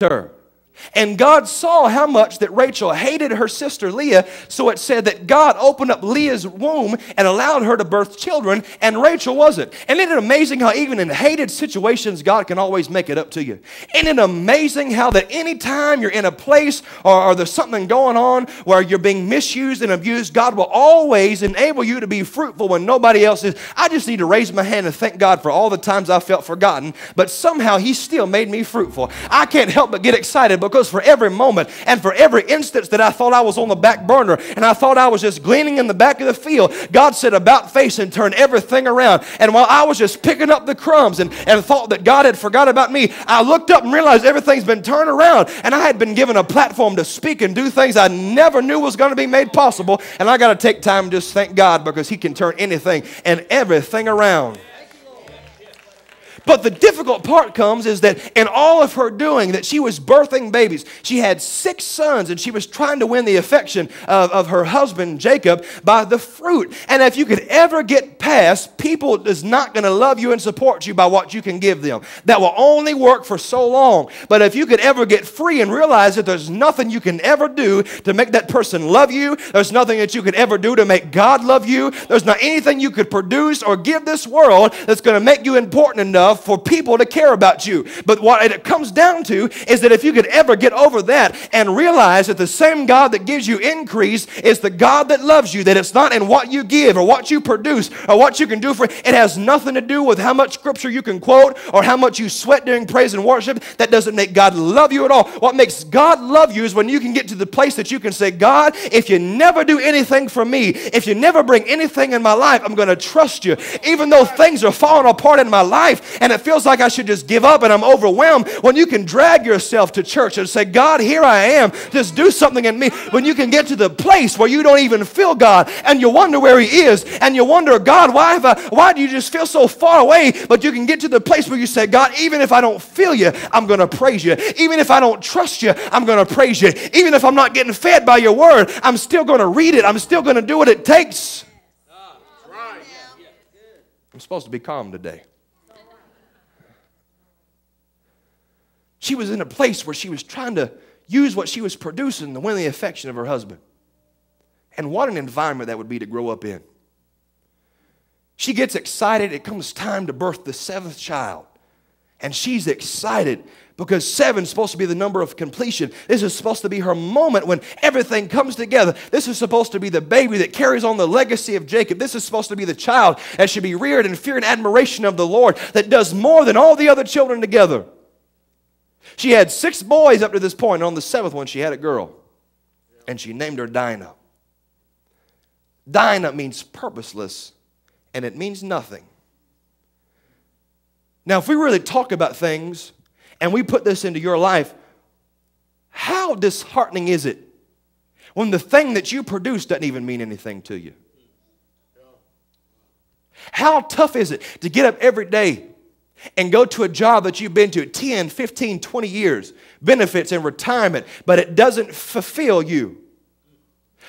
her. And God saw how much that Rachel hated her sister Leah, so it said that God opened up Leah's womb and allowed her to birth children, and Rachel wasn't. And isn't it amazing how even in hated situations, God can always make it up to you? Isn't it amazing how that anytime you're in a place or there's something going on where you're being misused and abused, God will always enable you to be fruitful when nobody else is. I just need to raise my hand and thank God for all the times I felt forgotten, but somehow He still made me fruitful. I can't help but get excited because for every moment and for every instance that I thought I was on the back burner and I thought I was just gleaning in the back of the field, God said about face and turned everything around. And while I was just picking up the crumbs and thought that God had forgot about me, I looked up and realized everything's been turned around, and I had been given a platform to speak and do things I never knew was going to be made possible. And I got to take time and just thank God, because He can turn anything and everything around. But the difficult part comes is that in all of her doing, that she was birthing babies. She had 6 sons, and she was trying to win the affection of her husband, Jacob, by the fruit. And if you could ever get past, people is not going to love you and support you by what you can give them. That will only work for so long. But if you could ever get free and realize that there's nothing you can ever do to make that person love you, there's nothing that you could ever do to make God love you, there's not anything you could produce or give this world that's going to make you important enough for people to care about you. But what it comes down to is that if you could ever get over that and realize that the same God that gives you increase is the God that loves you, that it's not in what you give or what you produce or what you can do for it. It has nothing to do with how much scripture you can quote or how much you sweat during praise and worship. That doesn't make God love you at all. What makes God love you is when you can get to the place that you can say, God, if you never do anything for me, if you never bring anything in my life, I'm going to trust you. Even though things are falling apart in my life and it feels like I should just give up and I'm overwhelmed, when you can drag yourself to church and say, God, here I am, just do something in me. When you can get to the place where you don't even feel God and you wonder where He is and you wonder, God, why do you just feel so far away? But you can get to the place where you say, God, even if I don't feel you, I'm going to praise you. Even if I don't trust you, I'm going to praise you. Even if I'm not getting fed by your word, I'm still going to read it. I'm still going to do what it takes. I'm supposed to be calm today. She was in a place where she was trying to use what she was producing to win the affection of her husband. And what an environment that would be to grow up in. She gets excited. It comes time to birth the 7th child. And she's excited because 7 is supposed to be the number of completion. This is supposed to be her moment when everything comes together. This is supposed to be the baby that carries on the legacy of Jacob. This is supposed to be the child that should be reared in fear and admiration of the Lord, that does more than all the other children together. She had 6 boys up to this point. On the 7th one, she had a girl. And she named her Dinah. Dinah means purposeless, and it means nothing. Now, if we really talk about things, and we put this into your life, how disheartening is it when the thing that you produce doesn't even mean anything to you? How tough is it to get up every day and go to a job that you've been to 10, 15, 20 years, benefits and retirement, but it doesn't fulfill you?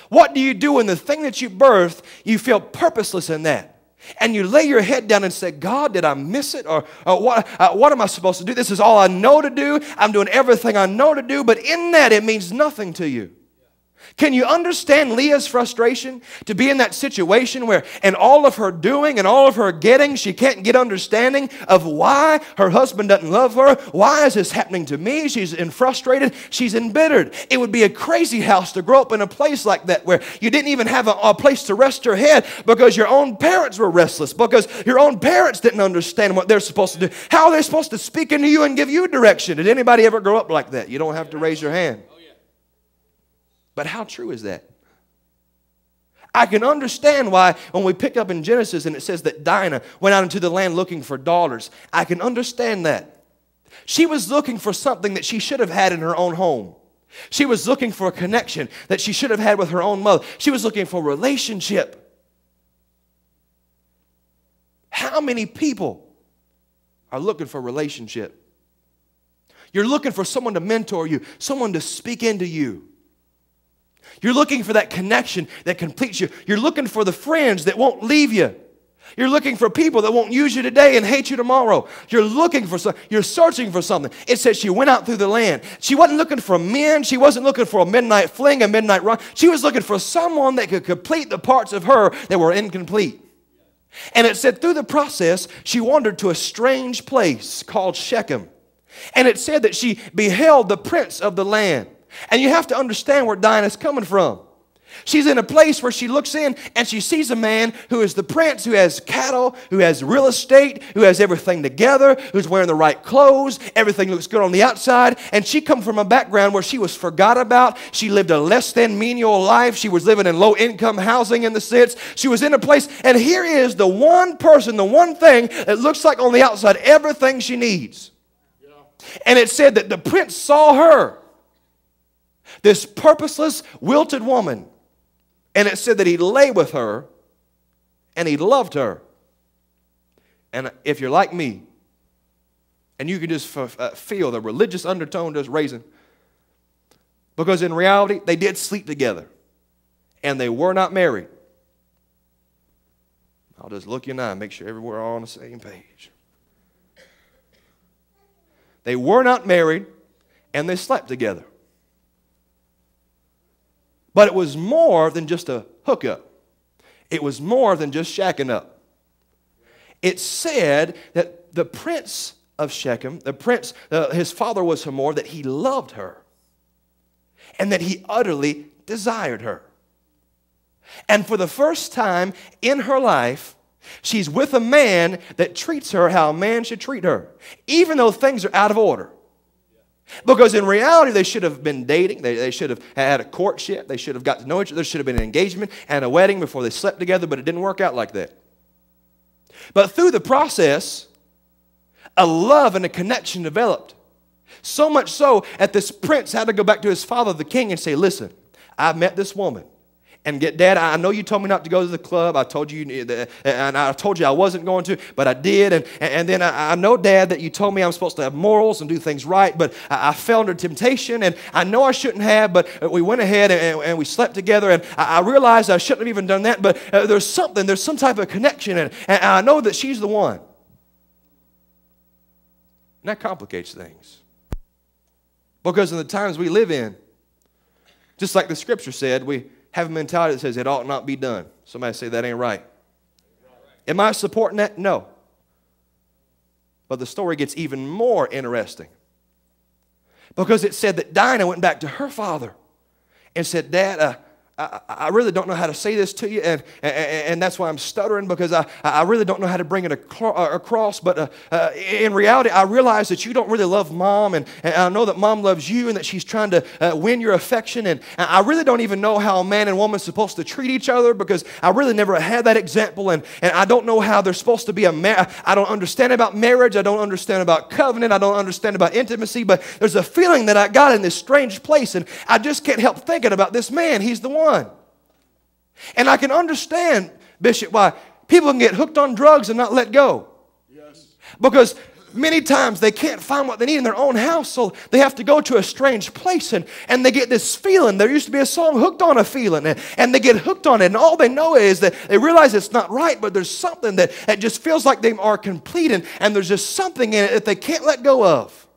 What do you do when the thing that you birthed, you feel purposeless in that? And you lay your head down and say, God, did I miss it? Or what am I supposed to do? This is all I know to do. I'm doing everything I know to do, but in that it means nothing to you. Can you understand Leah's frustration to be in that situation where in all of her doing and all of her getting, she can't get understanding of why her husband doesn't love her? Why is this happening to me? She's frustrated. She's embittered. It would be a crazy house to grow up in a place like that where you didn't even have a place to rest your head because your own parents were restless, because your own parents didn't understand what they're supposed to do. How are they supposed to speak into you and give you direction? Did anybody ever grow up like that? You don't have to raise your hand. But how true is that? I can understand why when we pick up in Genesis and it says that Dinah went out into the land looking for daughters. I can understand that. She was looking for something that she should have had in her own home. She was looking for a connection that she should have had with her own mother. She was looking for a relationship. How many people are looking for a relationship? You're looking for someone to mentor you, someone to speak into you. You're looking for that connection that completes you. You're looking for the friends that won't leave you. You're looking for people that won't use you today and hate you tomorrow. You're looking for something. You're searching for something. It says she went out through the land. She wasn't looking for men. She wasn't looking for a midnight fling, a midnight run. She was looking for someone that could complete the parts of her that were incomplete. And it said through the process, she wandered to a strange place called Shechem. And it said that she beheld the prince of the land. And you have to understand where Dinah's coming from. She's in a place where she looks in and she sees a man who is the prince, who has cattle, who has real estate, who has everything together, who's wearing the right clothes, everything looks good on the outside. And she comes from a background where she was forgot about. She lived a less than menial life. She was living in low income housing in the sense. She was in a place, and here is the one person, the one thing that looks like on the outside everything she needs. Yeah. And it said that the prince saw her, this purposeless, wilted woman. And it said that he lay with her and he loved her. And if you're like me, and you can just feel the religious undertone just raising, because in reality, they did sleep together and they were not married. I'll just look you in the eye and make sure we're all on the same page. They were not married and they slept together. But it was more than just a hookup. It was more than just shacking up. It said that the prince of Shechem, the prince, his father was Hamor, that he loved her. And that he utterly desired her. And for the first time in her life, she's with a man that treats her how a man should treat her. Even though things are out of order. Because in reality, they should have been dating. They should have had a courtship. They should have got to know each other. There should have been an engagement and a wedding before they slept together, but it didn't work out like that. But through the process, a love and a connection developed. So much so that this prince had to go back to his father, the king, and say, listen, I've met this woman. And Dad, I know you told me not to go to the club. I told you, and I told you I wasn't going to, but I did. And then I know, Dad, that you told me I'm supposed to have morals and do things right, but I fell under temptation, and I know I shouldn't have, but we went ahead and we slept together, and I realized I shouldn't have even done that, but there's some type of connection, and I know that she's the one. And that complicates things. Because in the times we live in, just like the scripture said, we have a mentality that says it ought not be done. Somebody say that ain't right. Am I supporting that? No. But the story gets even more interesting. Because it said that Dinah went back to her father and said, Dad, I really don't know how to say this to you, and that's why I'm stuttering, because I really don't know how to bring it across, but in reality, I realize that you don't really love Mom, and I know that Mom loves you, and that she's trying to win your affection, and I really don't even know how a man and woman are supposed to treat each other, because I really never had that example, and I don't know how they're supposed to be I don't understand about marriage, I don't understand about covenant, I don't understand about intimacy, but there's a feeling that I got in this strange place, and I just can't help thinking about this man. He's the one. And I can understand, Bishop, why people can get hooked on drugs and not let go. Yes. Because many times they can't find what they need in their own house, so they have to go to a strange place, and they get this feeling. There used to be a song, Hooked on a Feeling, and they get hooked on it, and all they know is that they realize it's not right, but there's something that just feels like they are complete, and there's just something in it that they can't let go of.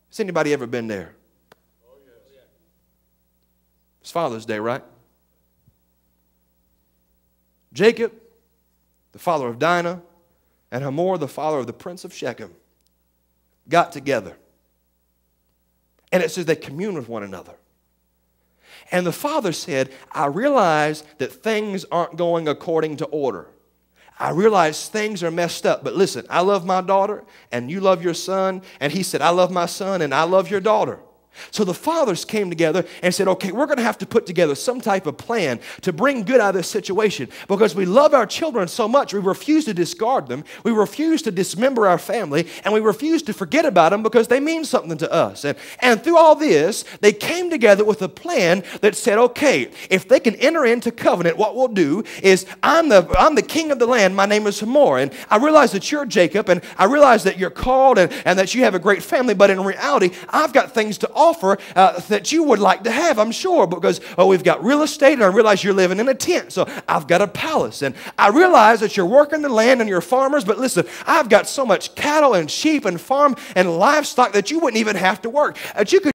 Has anybody ever been there? It's Father's Day, right? Jacob, the father of Dinah, and Hamor, the father of the prince of Shechem, got together. And it says they communed with one another. And the father said, I realize that things aren't going according to order. I realize things are messed up. But listen, I love my daughter, and you love your son. And he said, I love my son, and I love your daughter. So the fathers came together and said, okay, we're going to have to put together some type of plan to bring good out of this situation, because we love our children so much, we refuse to discard them, we refuse to dismember our family, and we refuse to forget about them because they mean something to us. And through all this, they came together with a plan that said, okay, if they can enter into covenant, what we'll do is, I'm the king of the land, my name is Hamor, and I realize that you're Jacob, and I realize that you're called and that you have a great family, but in reality, I've got things to offer that you would like to have, I'm sure, because, oh, we've got real estate, and I realize you're living in a tent, so I've got a palace. And I realize that you're working the land and you're farmers, but listen, I've got so much cattle and sheep and farm and livestock that you wouldn't even have to work. That you could